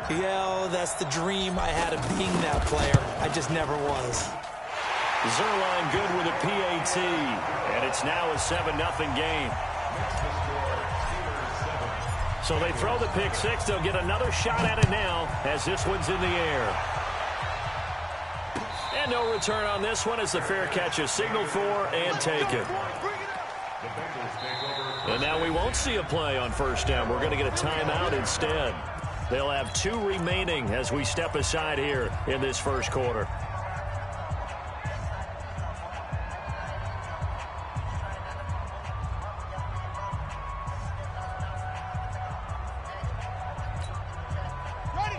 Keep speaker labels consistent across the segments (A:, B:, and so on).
A: Yeah, that's the dream I had of being that player. I just never was.
B: Zerline good with a PAT, and it's now a 7-0 game. So they throw the pick six. They'll get another shot at it now as this one's in the air. And no return on this one as the fair catch is signaled for and taken. And now we won't see a play on first down. We're going to get a timeout instead. They'll have 2 remaining as we step aside here in this first quarter.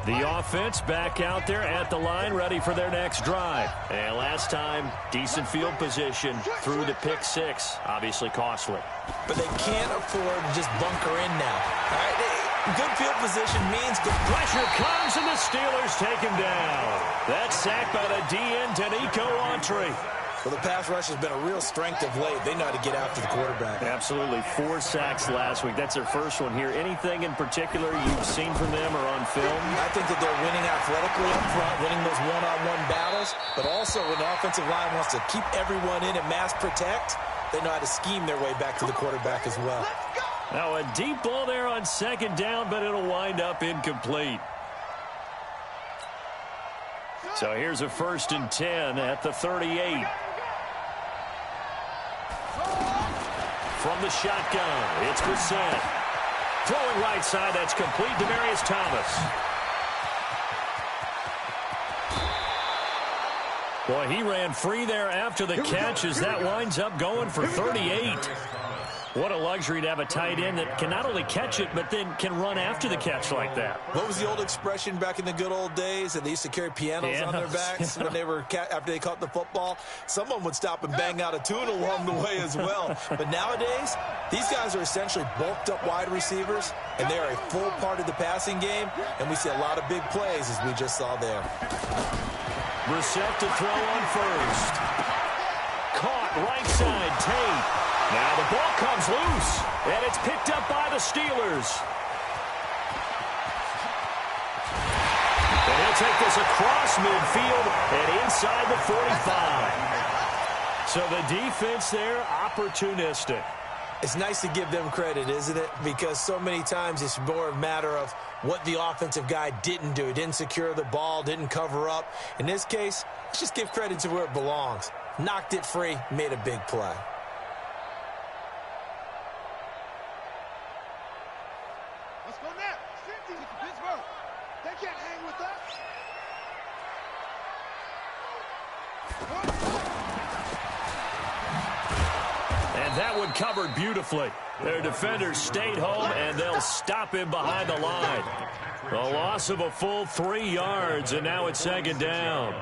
B: The offense back out there at the line, ready for their next drive. And last time, decent field position through the pick six. Obviously costly.
A: But they can't afford to just bunker in now. All right, good field position means good
B: pressure comes, and the Steelers take him down. That's sacked by the DN, Danico Autry.
A: Well, the pass rush has been a real strength of late. They know how to get after the quarterback.
B: Absolutely. 4 sacks last week. That's their first one here. Anything in particular you've seen from them or on film?
A: I think that they're winning athletically up front, winning those one-on-one battles, but also when the offensive line wants to keep everyone in and mass protect, they know how to scheme their way back to the quarterback as well.
B: Now a deep ball there on second down, but it'll wind up incomplete. So here's a 1st and 10 at the 38. From the shotgun, it's Brissett. Throwing right side, that's complete. Demaryius Thomas. Boy, he ran free there after the catch as that winds up going for 38. What a luxury to have a tight end that can not only catch it, but then can run after the catch like that.
A: What was the old expression back in the good old days? That they used to carry pianos on their backs when they were after they caught the football. Someone would stop and bang out a tune along the way as well. But nowadays, these guys are essentially bulked up wide receivers, and they are a full part of the passing game, and we see a lot of big plays as we just saw there.
B: Brissett to throw on first. Caught right side, Tate. Now the ball comes loose, and it's picked up by the Steelers. And he'll take this across midfield and inside the 45. So the defense there, opportunistic.
A: It's nice to give them credit, isn't it? Because so many times it's more a matter of what the offensive guy didn't do. He didn't secure the ball, didn't cover up. In this case, let's just give credit to where it belongs. Knocked it free, made a big play.
C: Let's go now. Pittsburgh. They can't hang with us.
B: And that one covered beautifully. Their defenders stayed home, and they'll stop him behind the line. A loss of a full 3 yards, and now it's 2nd down.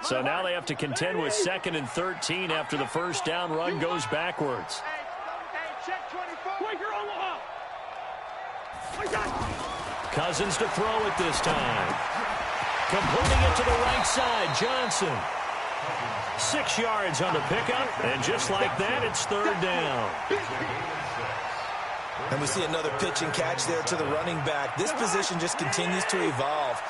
B: So now they have to contend with 2nd and 13 after the first down run goes backwards. Cousins to throw it this time. Completing it to the right side, Johnson. 6 yards on the pickup, and just like that, it's 3rd down.
A: And we see another pitch and catch there to the running back. This position just continues to evolve.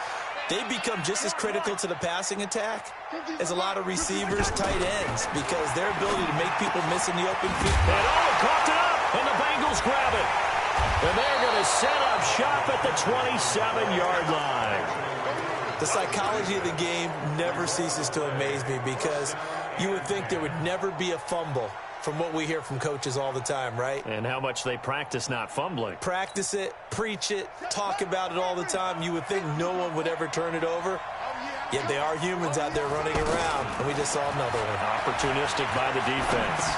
A: They become just as critical to the passing attack as a lot of receivers, tight ends, because their ability to make people miss in the open field.
B: And coughed it up, and the Bengals grab it. And they're going to set up shop at the 27-yard line.
A: The psychology of the game never ceases to amaze me because you would think there would never be a fumble from what we hear from coaches all the time, right?
B: And how much they practice not fumbling.
A: Practice it, preach it, talk about it all the time. You would think no one would ever turn it over. Yet they are humans out there running around, and we just saw another one.
B: Opportunistic by the defense.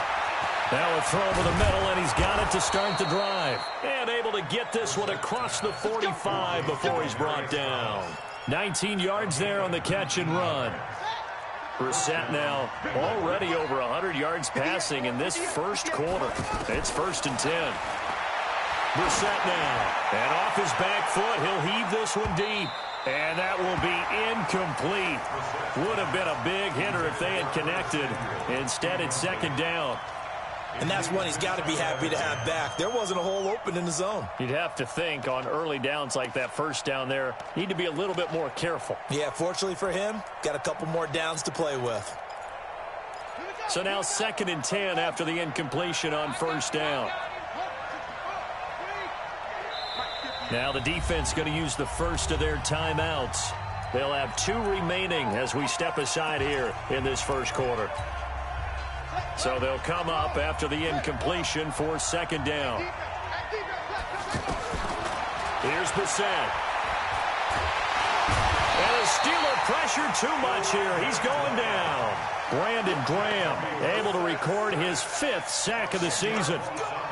B: Now a throw over the middle, and he's got it to start the drive. And able to get this one across the 45 before he's brought down. 19 yards there on the catch and run. Brissett now already over 100 yards passing in this first quarter. It's 1st and 10. Brissett now. And off his back foot, he'll heave this one deep. And that will be incomplete. Would have been a big hitter if they had connected. Instead, it's second down.
A: And that's one he's got to be happy to have back. There wasn't a hole open in the zone.
B: You'd have to think on early downs like that first down there, need to be a little bit more careful.
A: Yeah, fortunately for him, got a couple more downs to play with.
B: So now 2nd and 10 after the incompletion on first down. Now the defense going to use the first of their timeouts. They'll have 2 remaining as we step aside here in this first quarter. So they'll come up after the incompletion for second down. Here's Bissett. And the Steeler pressure too much here. He's going down. Brandon Graham able to record his 5th sack of the season.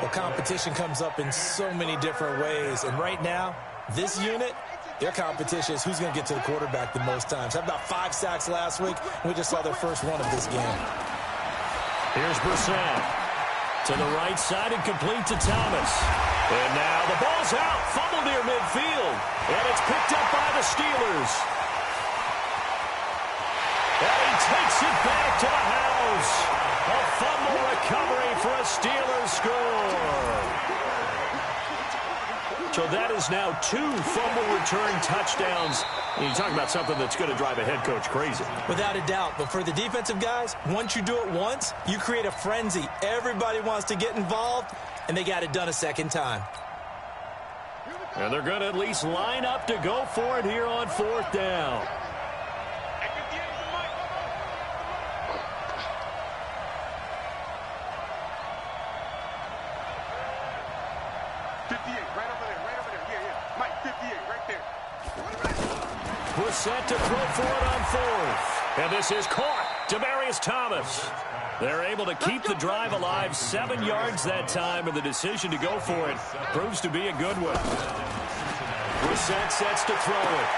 A: Well, competition comes up in so many different ways. And right now, this unit, their competition is who's going to get to the quarterback the most times. Had about 5 sacks last week. We just saw their first one of this game.
B: Here's Brissett to the right side and complete to Thomas. And now the ball's out. Fumble near midfield. And it's picked up by the Steelers. And he takes it back to the house. A fumble recovery for a Steelers score. So that is now 2 fumble return touchdowns. And you talk about something that's going to drive a head coach crazy.
A: Without a doubt. But for the defensive guys, once you do it once, you create a frenzy. Everybody wants to get involved, and they got it done a second time.
B: And they're going to at least line up to go for it here on 4th down. Set to throw for it on 4th. And this is caught. Demaryius Thomas. They're able to keep the drive alive. 7 yards that time, and the decision to go for it proves to be a good one. Brissett sets to throw it.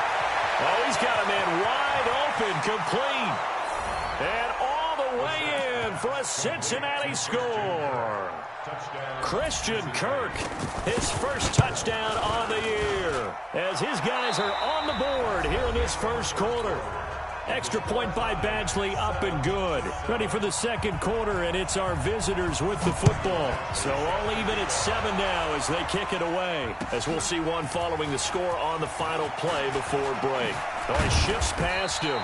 B: Oh, he's got a man wide open, complete. And all the way in for a Cincinnati score. Christian Kirk, his first touchdown on the year, as his guys are on the board here in this first quarter. Extra point by Badgley, up and good. Ready for the second quarter, and it's our visitors with the football. So all even at 7 now as they kick it away, as we'll see one following the score on the final play before break. Oh, he shifts past him.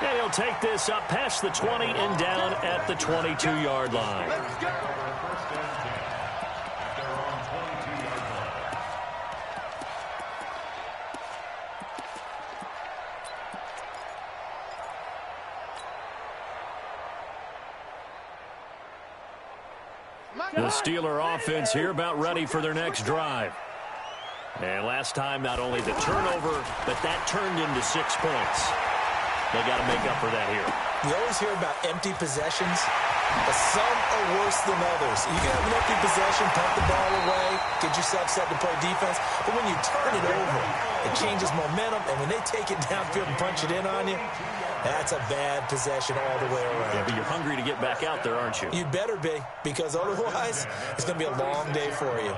B: And he'll take this up past the 20 and down at the 22-yard line. The Steeler offense here about ready for their next drive. And last time, not only the turnover, but that turned into 6 points. They got to make up for that here.
A: You always hear about empty possessions, but some are worse than others. You can have an empty possession, punt the ball away, get yourself set to play defense, but when you turn it over, it changes momentum, and when they take it downfield and punch it in on you, that's a bad possession all the way around.
B: Yeah, but you're hungry to get back out there, aren't you?
A: You better be, because otherwise, it's going to be a long day for you.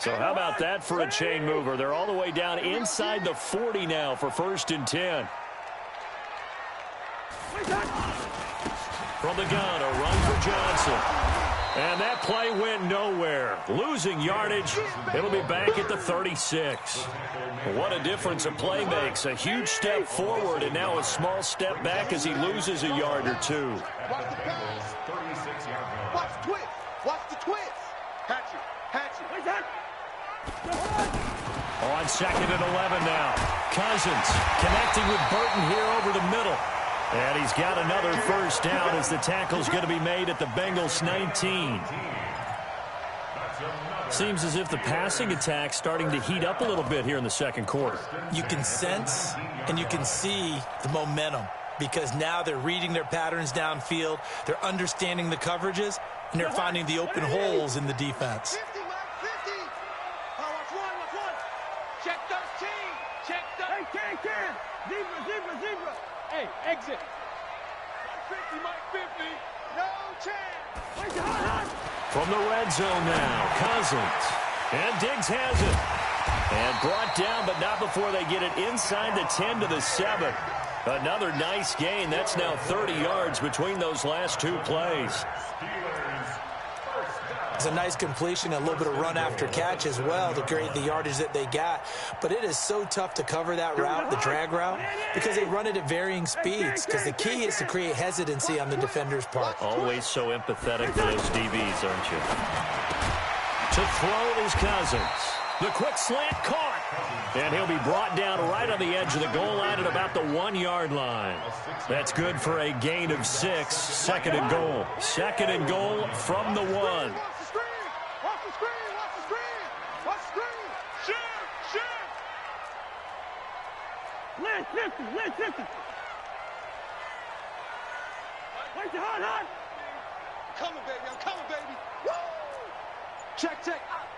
B: So how about that for a chain mover? They're all the way down inside the 40 now for 1st and 10. From the gun, a run for Johnson. And that play went nowhere. Losing yardage. It'll be back at the 36. What a difference a play makes. A huge step forward and now a small step back as he loses a yard or 2.
C: Watch the pass. 36-yard. Watch the twist. Watch the twist. Hatchet. Hatchet.
B: On 2nd and 11 now. Cousins connecting with Burton here over the middle. And he's got another first down as the tackle's going to be made at the Bengals 19. Seems as if the passing attack's starting to heat up a little bit here in the second quarter.
A: You can sense and you can see the momentum because now they're reading their patterns downfield, they're understanding the coverages, and they're finding the open holes in the defense.
C: 50, watch one. Check 13. Check 13. Hey, 10. Zebra. Hey, exit. 50, Mike 50. No chance.
B: From the red zone now, Cousins. And Diggs has it. And brought down, but not before they get it inside the 10 to the 7. Another nice gain. That's now 30 yards between those last two plays.
A: It's a nice completion, a little bit of run after catch as well to create the yardage that they got. But it is so tough to cover that route, the drag route, because they run it at varying speeds. Because the key is to create hesitancy on the defender's part.
B: Always so empathetic for those DBs, aren't you? To throw is Cousins. The quick slant caught. And he'll be brought down right on the edge of the goal line at about the 1-yard line. That's good for a gain of 6. Second and goal. Second and goal from the 1.
C: Watch the screen! Watch the screen! Watch the screen! Watch the screen! Shoot! Shoot! Lance 50! Lance 50! Wait your hot! I'm coming, baby! I'm coming, baby! Woo! Check!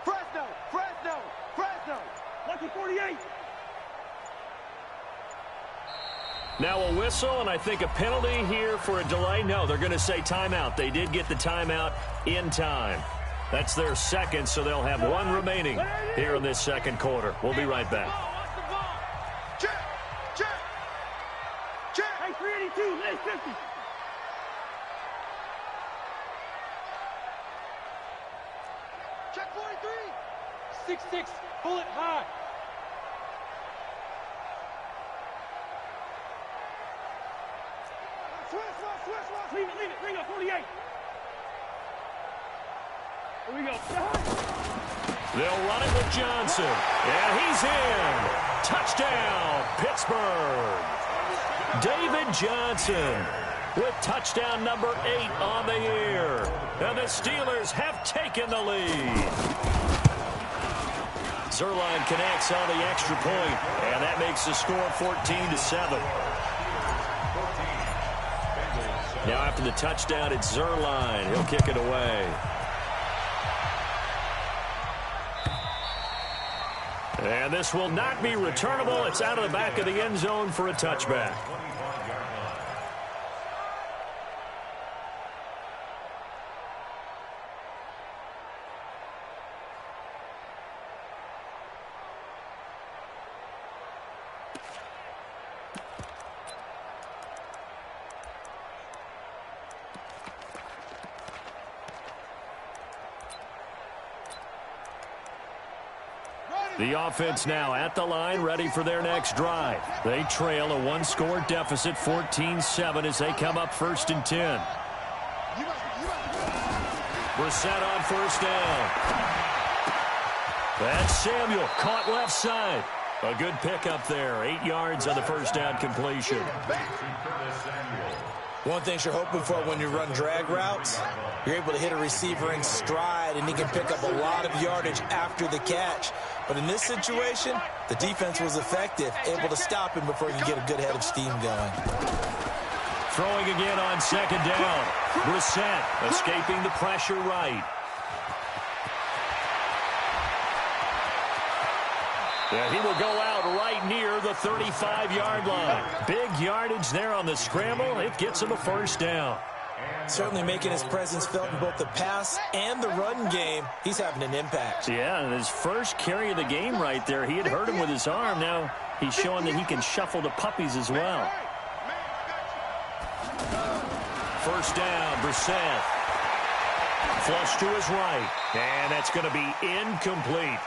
C: Fresno! Lucky 48!
B: Now a whistle, and I think a penalty here for a delay. No, they're going to say timeout. They did get the timeout in time. That's their second, so they'll have one remaining here in this second quarter. We'll be right back.
C: Check! Hey, 382, lane 50. Check 43. 6-6, bullet high. Switch. Leave it. Bring up 48. Here we go.
B: They'll run it with Johnson. And he's in. Touchdown, Pittsburgh. David Johnson with touchdown number 8 on the year. And the Steelers have taken the lead. Zerline connects on the extra point, and that makes the score 14-7. Now after the touchdown, it's Zerline. He'll kick it away. And this will not be returnable. It's out of the back of the end zone for a touchback. The offense now at the line, ready for their next drive. They trail a one-score deficit, 14-7, as they come up 1st and 10. Brissett on first down. That's Samuel, caught left side. A good pickup there, 8 yards on the first down completion.
A: One thing you're hoping for when you run drag routes, you're able to hit a receiver in stride, and he can pick up a lot of yardage after the catch. But in this situation, the defense was effective, able to stop him before he could get a good head of steam going.
B: Throwing again on second down. Brissett escaping the pressure right. And he will go out right near the 35-yard line. Big yardage there on the scramble. It gets him a first down.
A: Certainly making his presence felt in both the pass and the run game. He's having an impact.
B: Yeah, and his first carry of the game right there, he had hurt him with his arm. Now he's showing that he can shuffle the puppies as well. First down, Brissett. Flush to his right. And that's going to be incomplete.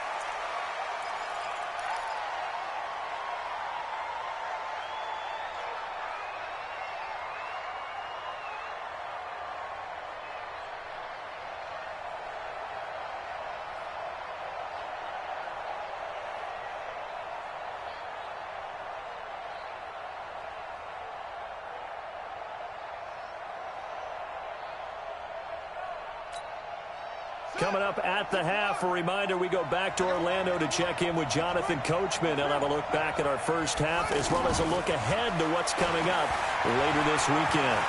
B: Coming up at the half, a reminder, we go back to Orlando to check in with Jonathan Coachman. He'll have a look back at our first half as well as a look ahead to what's coming up later this weekend.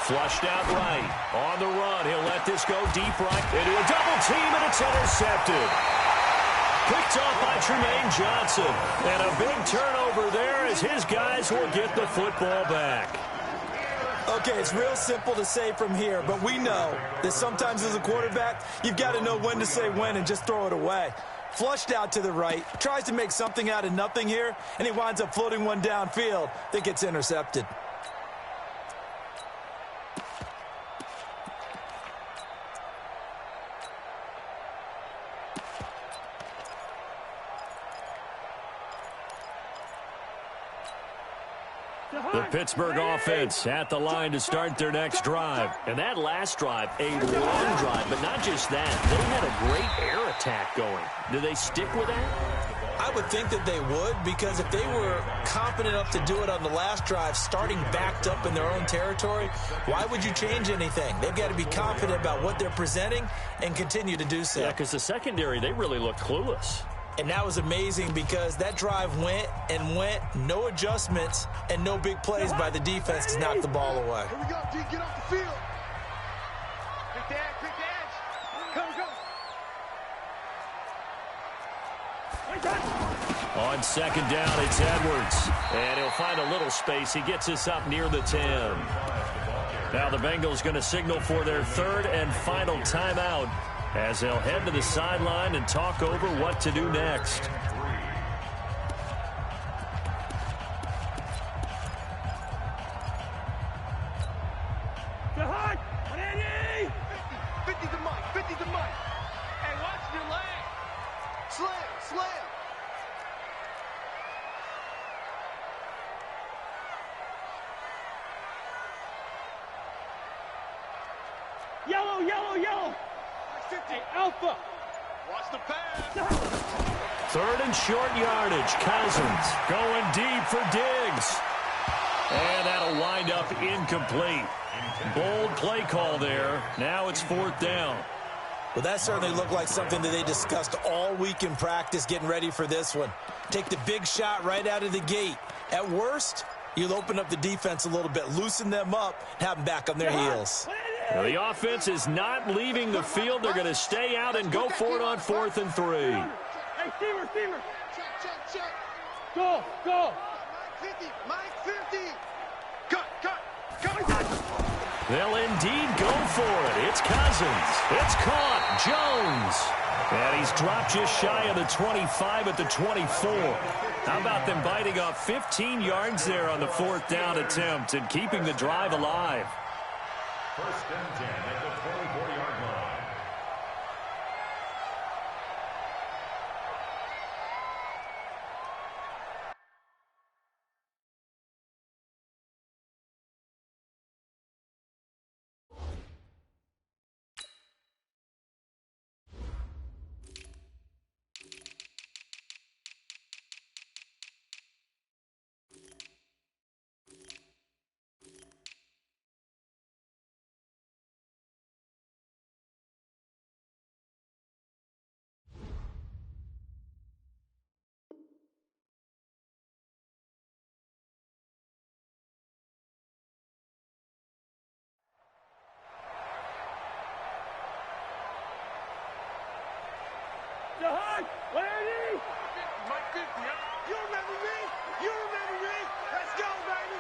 B: Flushed out right. On the run, he'll let this go deep right into a double team, and it's intercepted. Picked off by Tremaine Johnson. And a big turnover there as his guys will get the football back.
A: Okay, it's real simple to say from here, but we know that sometimes as a quarterback, you've got to know when to say when and just throw it away. Flushed out to the right, tries to make something out of nothing here, and he winds up floating one downfield that gets intercepted.
B: The Pittsburgh offense at the line to start their next drive. And that last drive, a long drive, but not just that. They had a great air attack going. Do they stick with that?
A: I would think that they would, because if they were confident enough to do it on the last drive, starting backed up in their own territory, why would you change anything? They've got to be confident about what they're presenting and continue to do so.
B: Yeah, because the secondary, they really looked clueless.
A: And that was amazing because that drive went and went, no adjustments, and no big plays by the defense to knock the ball away.
C: Here we go, D. Get off the field. Pick the edge, go.
B: On second down, it's Edwards. And he'll find a little space. He gets us up near the 10. Now the Bengals going to signal for their third and final timeout, as they'll head to the sideline and talk over what to do next.
C: The hut! 180! 50 to Mike, 50 to Mike. Hey, watch your leg. Slam. Yellow. Hey, Alpha. Watch the pass.
B: Third and short yardage. Cousins going deep for Diggs. And that'll wind up incomplete. Bold play call there. Now it's fourth down.
A: Well, that certainly looked like something that they discussed all week in practice getting ready for this one. Take the big shot right out of the gate. At worst, you'll open up the defense a little bit, loosen them up, and have them back on their heels.
B: Now, the offense is not leaving the field. They're going to stay out and go for it on 4th and 3.
C: Hey, Steamer. Check. Go. Mike 50. Cut.
B: They'll indeed go for it. It's Cousins. It's caught. Jones. And he's dropped just shy of the 25 at the 24. How about them biting off 15 yards there on the 4th down attempt and keeping the drive alive?
D: First and 10 at the 24-yard line.
C: The hut! 180! Mike 50, huh? You remember me? Let's go, baby!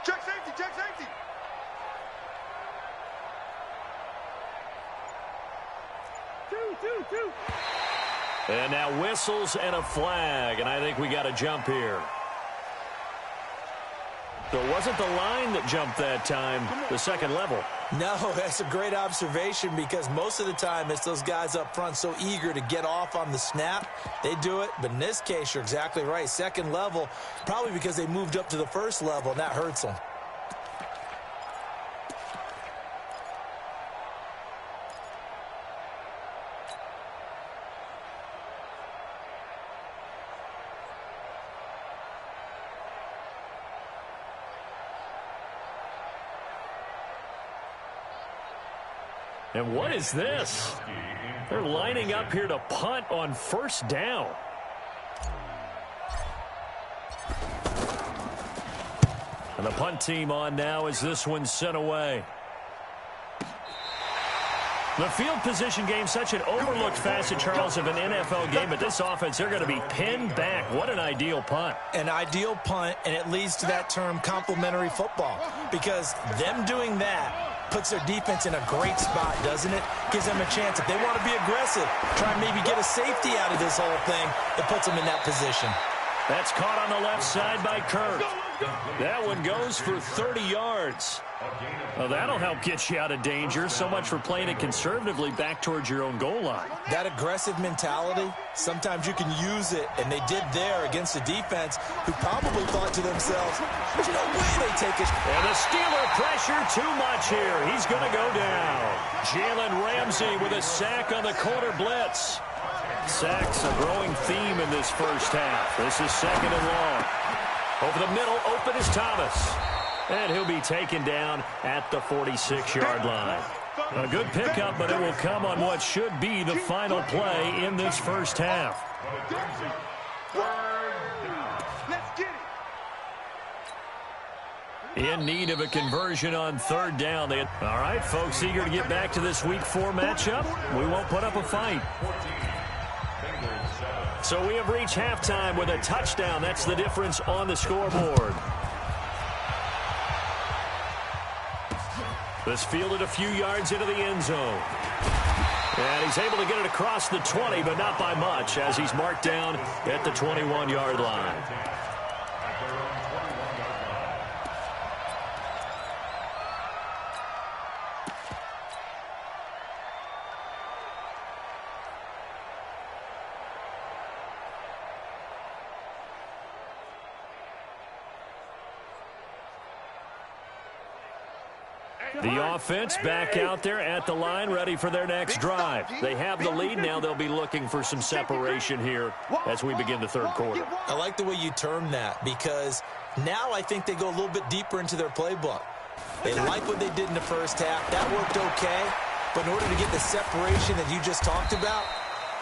C: Check safety! Two.
B: And now whistles and a flag, and I think we got a jump here. So it wasn't the line that jumped that time, the second level.
A: No, that's a great observation because most of the time it's those guys up front so eager to get off on the snap. They do it, but in this case, you're exactly right. Second level, probably because they moved up to the first level, and that hurts them.
B: And what is this? They're lining up here to punt on first down. And the punt team on now as this one's sent away. The field position game, such an overlooked facet, Charles, of an NFL game, but this offense, they're going to be pinned back. What an ideal punt.
A: An ideal punt, and it leads to that term complementary football, because them doing that puts their defense in a great spot, doesn't it? Gives them a chance. If they want to be aggressive, try and maybe get a safety out of this whole thing, it puts them in that position.
B: That's caught on the left side by Kirk. That one goes for 30 yards. Well, that'll help get you out of danger. So much for playing it conservatively back towards your own goal line.
A: That aggressive mentality, sometimes you can use it, and they did there against a defense who probably thought to themselves, there's no way they take it.
B: And the Steeler pressure too much here. He's going to go down. Jalen Ramsey with a sack on the corner blitz. Sacks a growing theme in this first half. This is second and long. Over the middle, open is Thomas. And he'll be taken down at the 46-yard line. A good pickup, but it will come on what should be the final play in this first half. In need of a conversion on third down. All right, folks, eager to get back to this Week 4 matchup. We won't put up a fight. So we have reached halftime with a touchdown. That's the difference on the scoreboard. This fielded a few yards into the end zone. And he's able to get it across the 20, but not by much, as he's marked down at the 21-yard line. The offense back out there at the line, ready for their next drive. They have the lead. Now they'll be looking for some separation here as we begin the third quarter.
A: I like the way you term that, because now I think they go a little bit deeper into their playbook. They like what they did in the first half. That worked okay. But in order to get the separation that you just talked about,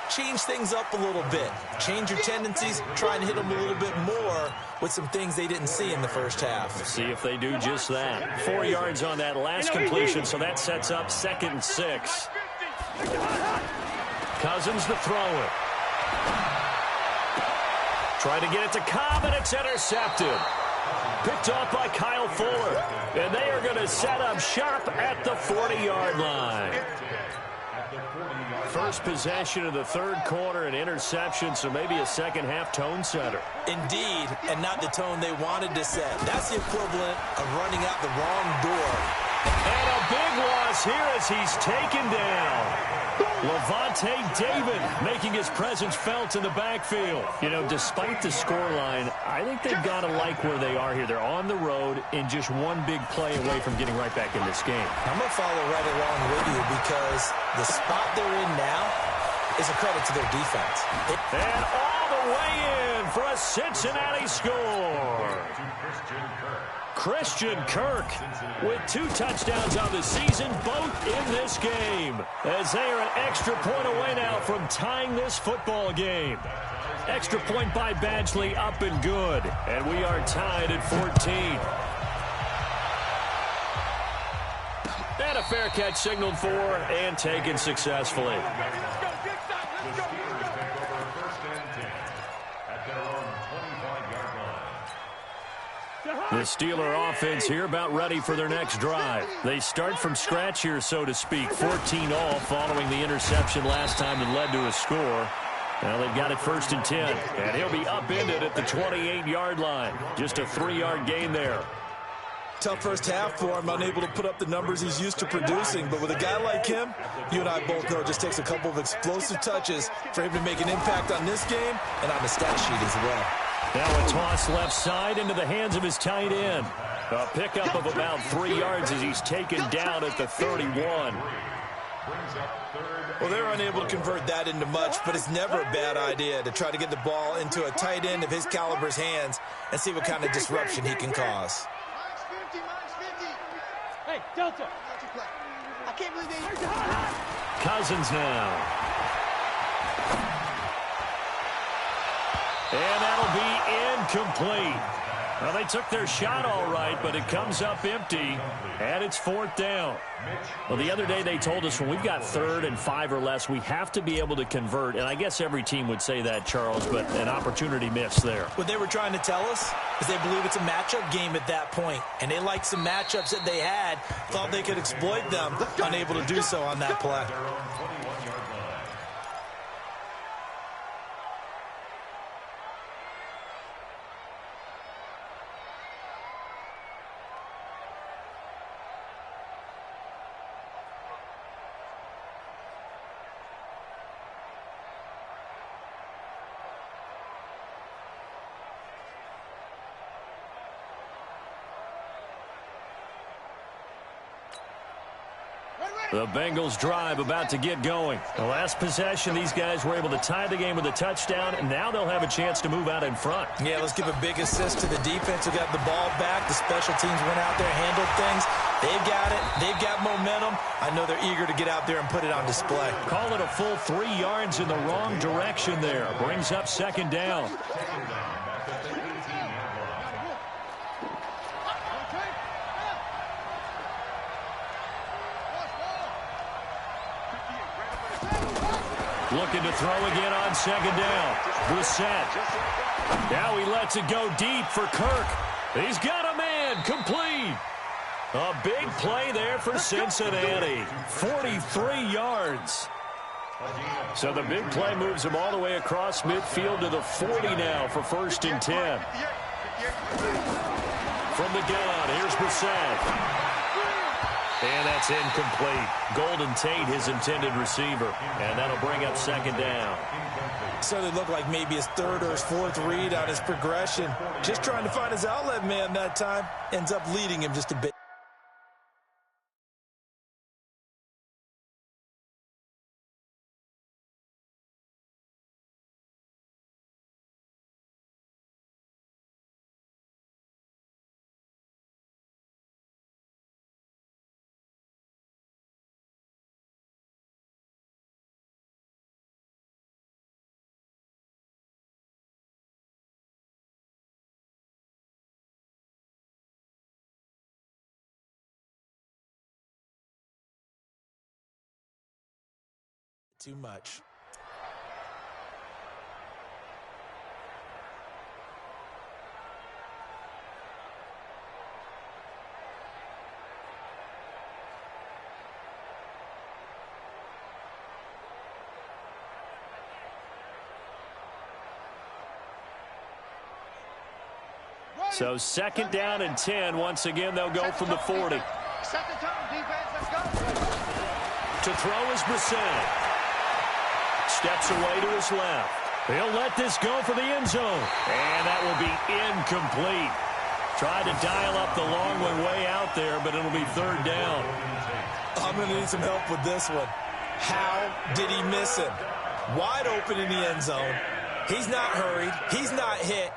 A: change things up a little bit. Change your tendencies. Try and hit them a little bit more with some things they didn't see in the first half.
B: See if they do just that. 4 yards on that last completion, so that sets up 2nd and 6. Cousins to throw it. Trying to get it to Cobb, and it's intercepted. Picked off by Kyle Fuller. And they are going to set up shop at the 40-yard line. First possession of the third quarter, an interception, so maybe a second-half tone setter.
A: Indeed, and not the tone they wanted to set. That's the equivalent of running out the wrong door.
B: And a big loss here as he's taken down. Levante David making his presence felt in the backfield. You know, despite the scoreline, I think they've got to like where they are here. They're on the road and just one big play away from getting right back in this game.
A: I'm going to follow right along with you, because the spot they're in now is a credit to their defense.
B: And all the way in for a Cincinnati score. Christian Kirk with 2 touchdowns on the season, both in this game, as they are an extra point away now from tying this football game. Extra point by Badgley, up and good, and we are tied at 14. And a fair catch signaled for and taken successfully. The Steeler offense here about ready for their next drive. They start from scratch here, so to speak. 14 all following the interception last time that led to a score. Now they've got it 1st and 10. And he'll be upended at the 28-yard line. Just a 3-yard gain there.
A: Tough first half for him, unable to put up the numbers he's used to producing. But with a guy like him, you and I both know it just takes a couple of explosive touches for him to make an impact on this game and on the stat sheet as well.
B: Now a toss left side into the hands of his tight end. A pickup of about 3 yards as he's taken down at the 31.
A: Well, they're unable to convert that into much, but it's never a bad idea to try to get the ball into a tight end of his caliber's hands and see what kind of disruption he can cause.
C: Hey, Delta. I can't believe they...
B: Cousins now. And that'll be incomplete. Well, they took their shot all right, but it comes up empty, and it's 4th down. Well, the other day they told us when we've got 3rd and 5 or less, we have to be able to convert, and I guess every team would say that, Charles, but an opportunity missed there.
A: What they were trying to tell us is they believe it's a matchup game at that point, and they liked some matchups that they had, thought they could exploit them, unable to do so on that play.
B: The Bengals drive about to get going. The last possession, these guys were able to tie the game with a touchdown, and now they'll have a chance to move out in front.
A: Yeah, let's give a big assist to the defense who got the ball back. The special teams went out there, handled things. They've got it. They've got momentum. I know they're eager to get out there and put it on display.
B: Call it a full 3 yards in the wrong direction there. Brings up 2nd down. Looking to throw again on 2nd down. Brissett. Now he lets it go deep for Kirk. He's got a man. Complete. A big play there for Cincinnati. 43 yards. So the big play moves him all the way across midfield to the 40 now for 1st and 10. From the gun, here's Brissett. And that's incomplete. Golden Tate, his intended receiver. And that'll bring up 2nd down.
A: So it looked like maybe his 3rd or his 4th read on his progression. Just trying to find his outlet man that time. Ends up leading him just a bit. Too much.
B: So 2nd down and 10. Once again, they'll go from the 40.
C: Second time, defense, let's go.
B: To throw is Brissett. Steps away to his left. He'll let this go for the end zone. And that will be incomplete. Tried to dial up the long one way out there, but it'll be 3rd down.
A: I'm going to need some help with this one. How did he miss him? Wide open in the end zone. He's not hurried. He's not hit.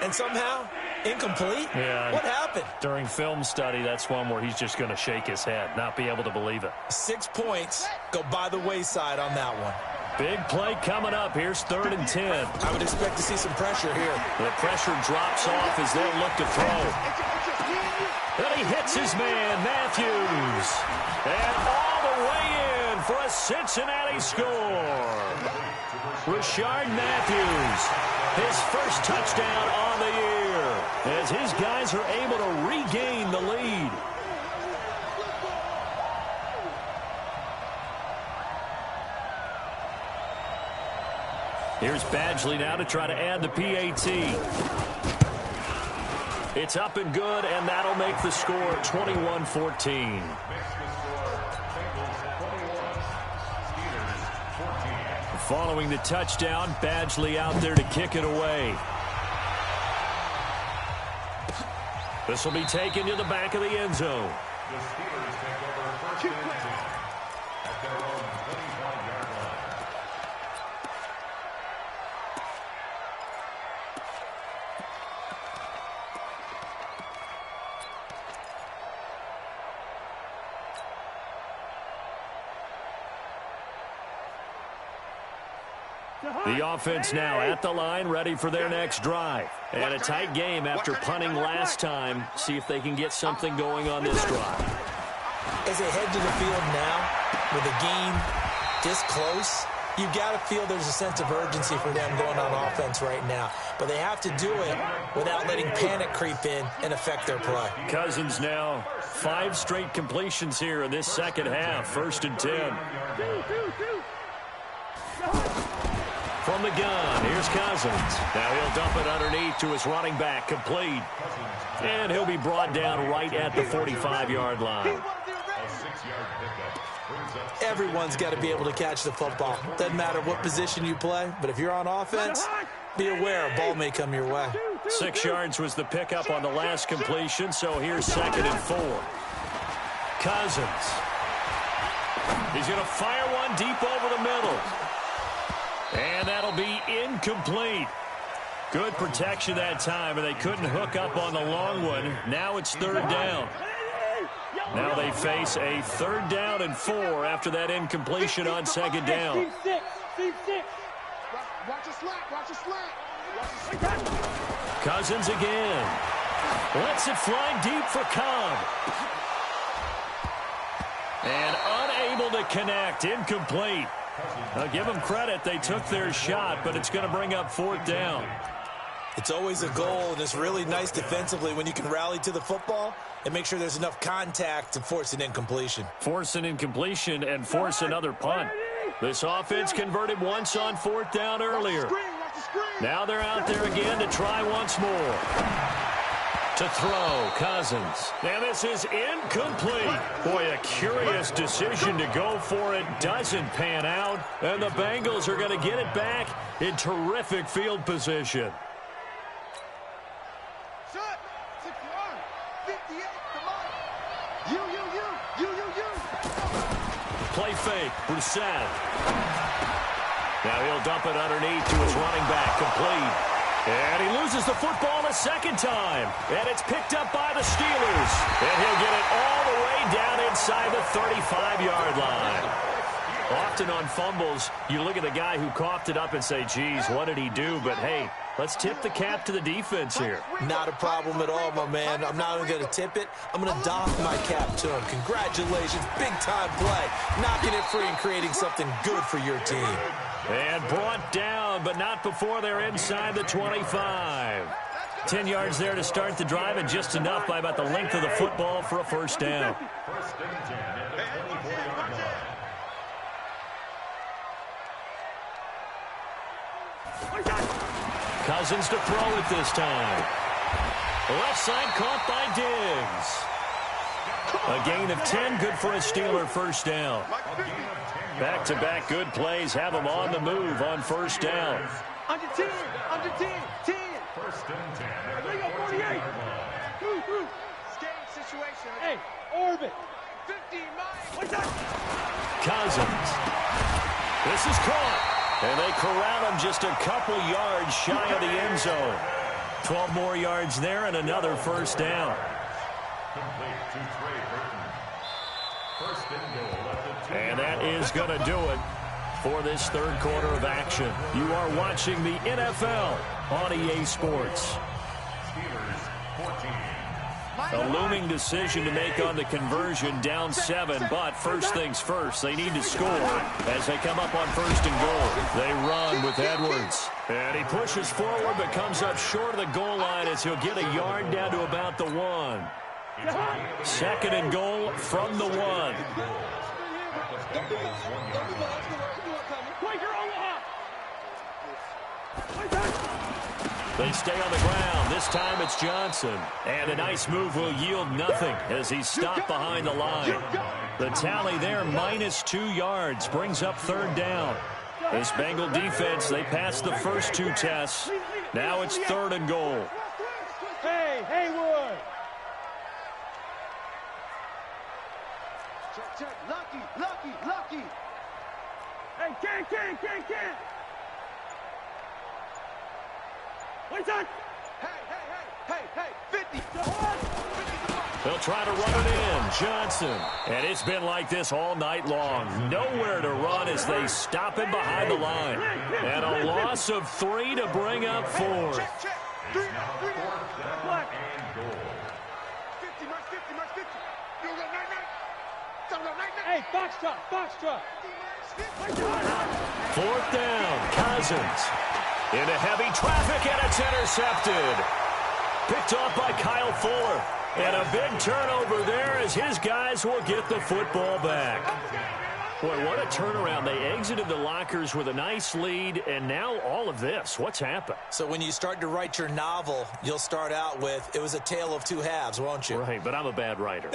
A: And somehow, incomplete?
B: Yeah.
A: What happened?
B: During film study, that's one where he's just going to shake his head, not be able to believe it.
A: 6 points go by the wayside on that one.
B: Big play coming up. Here's 3rd and 10.
A: I would expect to see some pressure here.
B: The pressure drops off as they'll look to throw. And he hits his man, Matthews. And all the way in for a Cincinnati score. Rashard Matthews, his first touchdown on the year, as his guys are able to regain the lead. Here's Badgley now to try to add the PAT. It's up and good, and that'll make the score 21-14. Following the touchdown, Badgley out there to kick it away. This will be taken to the back of the end zone.
D: The Steelers take over 1st and 10 at their own 25-yard line.
B: The offense now at the line, ready for their next drive. And a tight game after punting last time. See if they can get something going on this drive.
A: As they head to the field now, with a game this close, you've got to feel there's a sense of urgency for them going on offense right now. But they have to do it without letting panic creep in and affect their play.
B: Cousins now 5 straight completions here in this second half. 1st and 10. From the gun, here's Cousins. Now he'll dump it underneath to his running back, complete. And he'll be brought down right at the 45-yard line.
A: Everyone's got to be able to catch the football. Doesn't matter what position you play, but if you're on offense, be aware a ball may come your way.
B: 6 yards was the pickup on the last completion, so here's 2nd and 4. Cousins. He's going to fire one deep over the middle. And that'll be incomplete. Good protection that time, and they couldn't hook up on the long one. Now it's 3rd down. Now they face a 3rd down and 4 after that incompletion on 2nd down. Cousins again. Lets it fly deep for Cobb. And unable to connect. Incomplete. I'll give them credit. They took their shot, but it's going to bring up 4th down.
A: It's always a goal, and it's really nice defensively when you can rally to the football and make sure there's enough contact to force an incompletion.
B: Force an incompletion and force another punt. This offense converted once on 4th down earlier. Now they're out there again to try once more. To throw, Cousins. And this is incomplete. Boy, a curious decision to go for it. Doesn't pan out. And the Bengals are going to get it back in terrific field position. Play fake, Brissett. Now he'll dump it underneath to his running back, complete. And he loses the football a 2nd time. And it's picked up by the Steelers. And he'll get it all the way down inside the 35-yard line. Often on fumbles, you look at the guy who coughed it up and say, geez, what did he do? But, hey, let's tip the cap to the defense here.
A: Not a problem at all, my man. I'm not only going to tip it, I'm going to doff my cap to him. Congratulations, big-time play. Knocking it free and creating something good for your team.
B: And brought down, but not before they're inside the 25. 10 yards there to start the drive, and just enough by about the length of the football for a 1st down. Cousins to throw it this time. Left side caught by Diggs. A gain of 10, good for a Steeler 1st down. Back-to-back good plays have them on the move on 1st down.
C: Under 10, 10.
D: 1st and 10.
C: There you go, 48. Through. Game situation. Hey, orbit. 15 miles.
B: Cousins. This is caught. And they corral him just a couple yards shy of the end zone. 12 more yards there and another 1st down.
D: Complete to Trey Burton. 1st and goal at the 2.
B: And that is going to do it for this 3rd quarter of action. You are watching the NFL on EA Sports.
D: Steelers 14.
B: A looming decision to make on the conversion, down 7, but first things first, they need to score as they come up on 1st and goal. They run with Edwards. And he pushes forward but comes up short of the goal line as he'll get a yard down to about the 1. 2nd and goal from the 1. They stay on the ground. This time it's Johnson. And a nice move will yield nothing as he's stopped behind the line. The tally there, -2 yards, brings up 3rd down. This Bengal defense, they passed the first 2 tests. Now it's 3rd and goal.
C: Hey, Haywood. Check. Lucky. Hey, can't. Wait on. Hey, 50.
B: They'll try to run it in. Johnson. And it's been like this all night long. Nowhere to run as they stop him behind the line. And a loss of 3 to bring up 4.
D: It's now 4th down and goal.
C: 50, march 50, march 50. Hey, foxtrot, foxtrot.
B: 4th down, Cousins. Into heavy traffic, and it's intercepted. Picked off by Kyle Fuller. And a big turnover there as his guys will get the football back. Boy, what a turnaround. They exited the lockers with a nice lead, and now all of this. What's happened?
A: So when you start to write your novel, you'll start out with, it was a tale of two halves, won't you?
B: Right, but I'm a bad writer.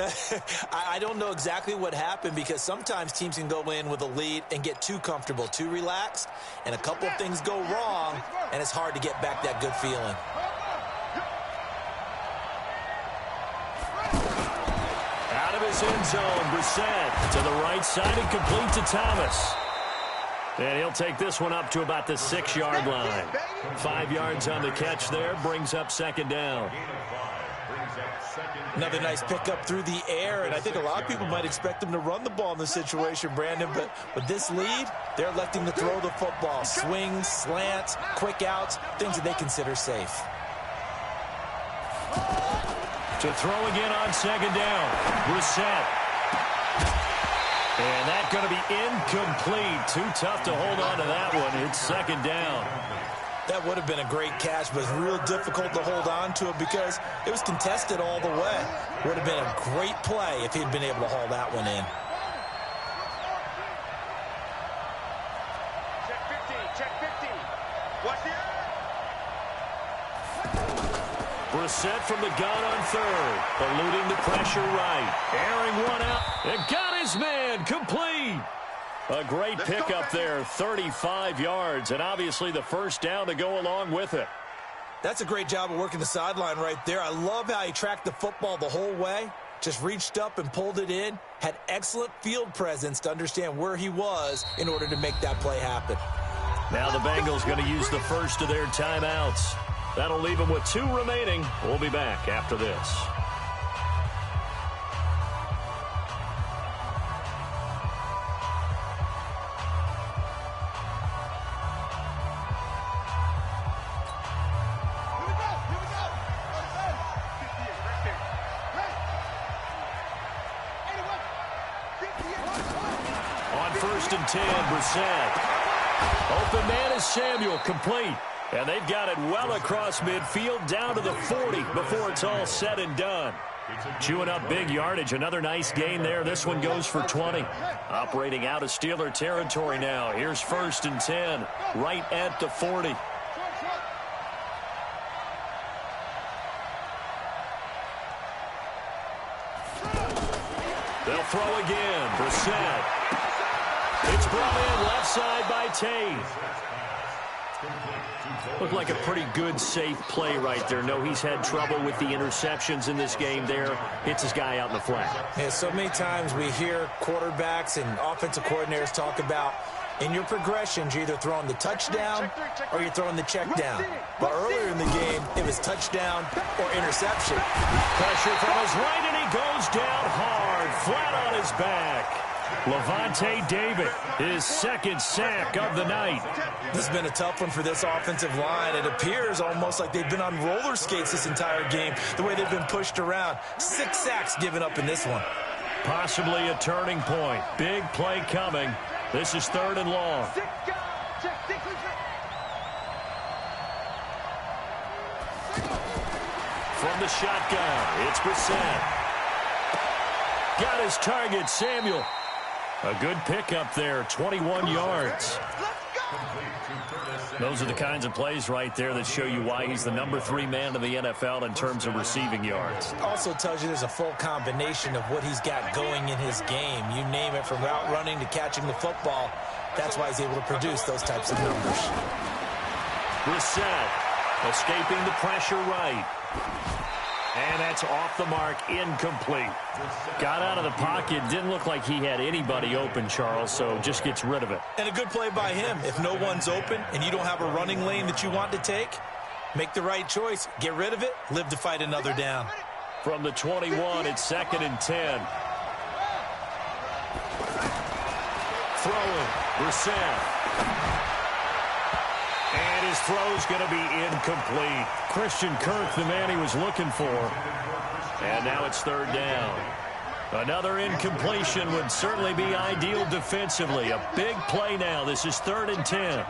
A: I don't know exactly what happened because sometimes teams can go in with a lead and get too comfortable, too relaxed, and a couple of things go wrong, and it's hard to get back that good feeling.
B: Out of his end zone, Brissett to the right side and complete to Thomas. And he'll take this one up to about the 6-yard line. 5 yards on the catch there, brings up 2nd down.
A: Another nice pickup through the air, and I think a lot of people might expect them to run the ball in this situation, Brandon, but with this lead, they're electing to throw the football. Swings, slants, quick outs, things that they consider safe.
B: To throw again on 2nd down, Brissett. And that's going to be incomplete. Too tough to hold on to that one. It's 2nd down.
A: That would have been a great catch, but it's real difficult to hold on to it because it was contested all the way. Would have been a great play if he'd been able to haul that one in.
C: Check 15, check 15. Watch the
B: Brissett from the gun on 3rd. Eluding the pressure right. Airing one out. And got his man. Complete. A great pickup there. 35 yards. And obviously the 1st down to go along with it.
A: That's a great job of working the sideline right there. I love how he tracked the football the whole way. Just reached up and pulled it in. Had excellent field presence to understand where he was in order to make that play happen.
B: Now the Bengals going to use the first of their timeouts. That'll leave them with 2 remaining. We'll be back after this. On 1st and 10, Brissett. Open man is Samuel, complete. And they've got it well across midfield down to the 40 before it's all said and done. Chewing up big yardage. Another nice gain there. This one goes for 20. Operating out of Steeler territory now. Here's 1st and 10 right at the 40. They'll throw again. Brissett. It's brought in left side by Tate. Looked like a pretty good, safe play right there. No, he's had trouble with the interceptions in this game there. Hits his guy out in the flat.
A: Yeah, so many times we hear quarterbacks and offensive coordinators talk about in your progressions, you're either throwing the touchdown or you're throwing the check down. But earlier in the game, it was touchdown or interception.
B: Pressure from his right, and he goes down hard, flat on his back. Levante David, his 2nd sack of the night.
A: This has been a tough one for this offensive line. It appears almost like they've been on roller skates this entire game, the way they've been pushed around. 6 sacks given up in this one.
B: Possibly a turning point. Big play coming. This is 3rd and long. From the shotgun, it's Brissett. Got his target, Samuel. A good pickup there, 21 yards. Those are the kinds of plays right there that show you why he's the number 3 man in the NFL in terms of receiving yards.
A: Also tells you there's a full combination of what he's got going in his game. You name it, from route running to catching the football. That's why he's able to produce those types of numbers.
B: Brissett escaping the pressure right. And that's off the mark, incomplete. Got out of the pocket, didn't look like he had anybody open, Charles, so just gets rid of it.
A: And a good play by him. If no one's open and you don't have a running lane that you want to take, make the right choice. Get rid of it, live to fight another down.
B: From the 21, it's 2nd and 10. Throwing, Brissett. And his throw's going to be incomplete. Christian Kirk, the man he was looking for. And now it's third down. Another incompletion would certainly be ideal defensively. A big play now. This is 3rd and 10.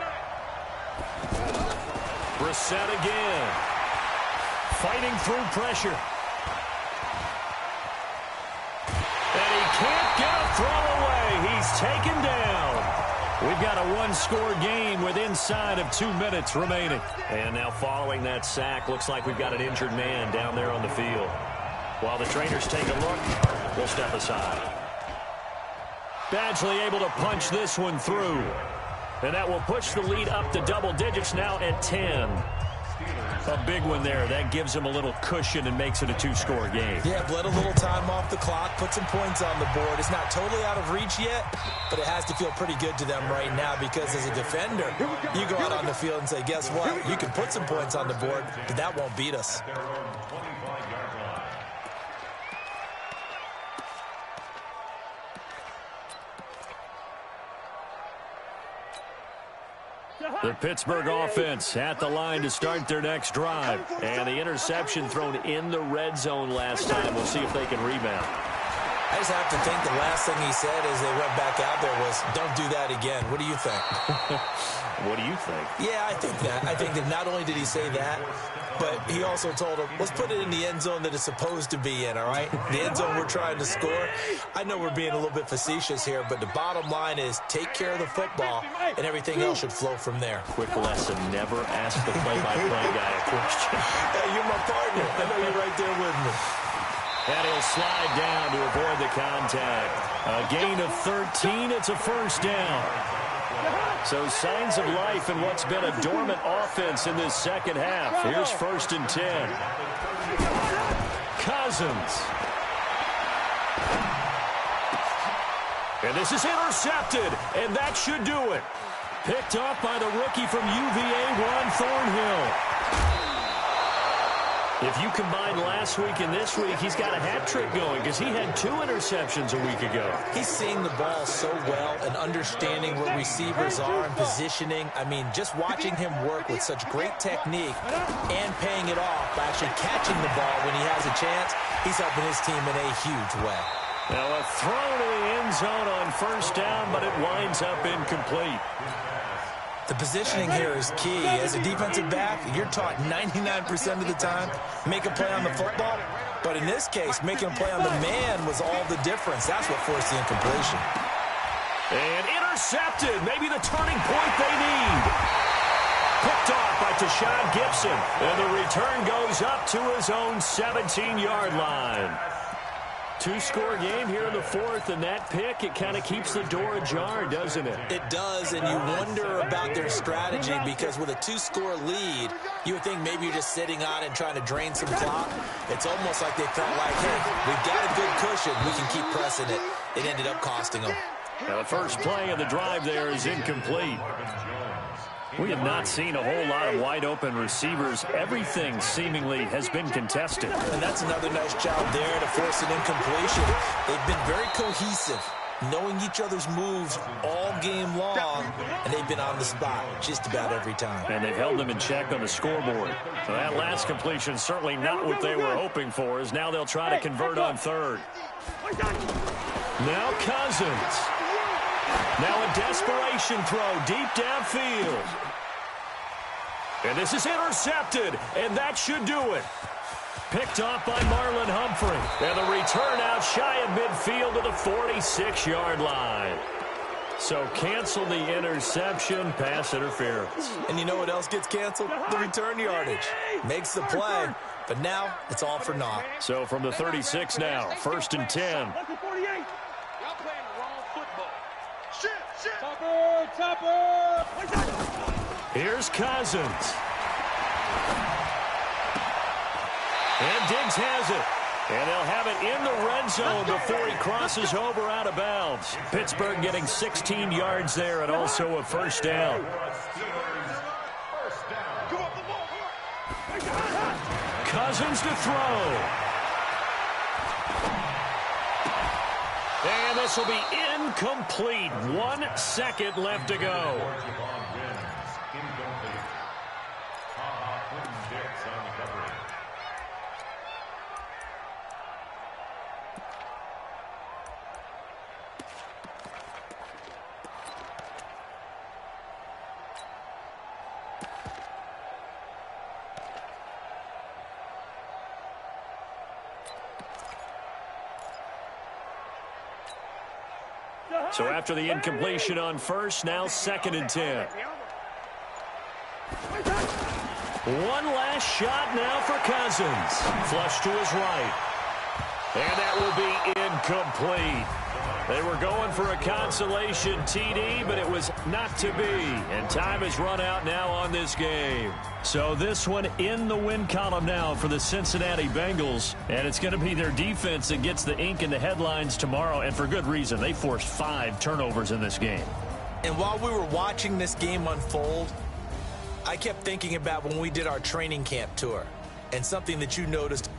B: Brissett again. Fighting through pressure. And he can't get a throw away. He's taken down. We've got a one-score game with inside of 2 minutes remaining. And now following that sack, looks like we've got an injured man down there on the field. While the trainers take a look, we'll step aside. Badgley able to punch this one through. And that will push the lead up to double digits now at 10. A big one there. That gives them a little cushion and makes it a 2-score game.
A: Yeah, bled a little time off the clock, put some points on the board. It's not totally out of reach yet, but it has to feel pretty good to them right now because as a defender, you go out on the field and say, guess what? You can put some points on the board, but that won't beat us.
B: The Pittsburgh offense at the line to start their next drive. And the interception thrown in the red zone last time. We'll see if they can rebound.
A: I just have to think the last thing he said as they went back out there was, don't do that again. What do you think?
B: What do you think?
A: Yeah, I think that. I think that not only did he say that, but he also told him, let's put it in the end zone that it's supposed to be in, all right? The end zone we're trying to score. I know we're being a little bit facetious here, but the bottom line is take care of the football, and everything else should flow from there.
B: Quick lesson, never ask the play-by-play guy a question.
A: Hey, you're my partner. I know you're right there with me.
B: And he'll slide down to avoid the contact. A gain of 13. It's a first down. So signs of life in what's been a dormant offense in this second half. Here's 1st and 10. Cousins. And this is intercepted. And that should do it. Picked off by the rookie from UVA, Ron Thornhill. If you combine last week and this week, he's got a hat trick going because he had 2 interceptions a week ago.
A: He's seeing the ball so well and understanding where receivers are and positioning. I mean, just watching him work with such great technique and paying it off by actually catching the ball when he has a chance, he's helping his team in a huge way.
B: Now a throw to the end zone on first down, but it winds up incomplete.
A: The positioning here is key. As a defensive back, you're taught 99% of the time, make a play on the football. But in this case, making a play on the man was all the difference. That's what forced the incompletion.
B: And intercepted. Maybe the turning point they need. Picked off by Tashawn Gibson. And the return goes up to his own 17-yard line. 2-score game here in the 4th, and that pick, it kind of keeps the door ajar, doesn't it?
A: It does, and you wonder about their strategy because with a 2-score lead, you would think maybe you're just sitting on it and trying to drain some clock. It's almost like they felt like, hey, we've got a good cushion. We can keep pressing it. It ended up costing them.
B: Now the first play of the drive there is incomplete. We have not seen a whole lot of wide-open receivers. Everything seemingly has been contested.
A: And that's another nice job there to force an incompletion. They've been very cohesive, knowing each other's moves all game long, and they've been on the spot just about every time.
B: And they've held them in check on the scoreboard. So that last completion certainly not what they were hoping for, as now they'll try to convert on third. Now Cousins. Now a desperation throw deep downfield. And this is intercepted, and that should do it. Picked off by Marlon Humphrey. And the return out shy of midfield to the 46-yard line. So cancel the interception, pass interference.
A: And you know what else gets canceled? The return yardage. Makes the play, but now it's all for naught.
B: So from the 36 now, 1st and 10. Here's Cousins. And Diggs has it. And they'll have it in the red zone before he crosses over out of bounds. Pittsburgh getting 16 yards there and also a first down. Cousins to throw. And this will be incomplete. 1 second left to go. So after the incompletion on first, now 2nd and 10. One last shot now for Cousins. Flush to his right. And that will be incomplete. They were going for a consolation TD, but it was not to be. And time has run out now on this game. So this one in the win column now for the Cincinnati Bengals. And it's going to be their defense that gets the ink in the headlines tomorrow. And for good reason. They forced 5 turnovers in this game.
A: And while we were watching this game unfold, I kept thinking about when we did our training camp tour. And something that you noticed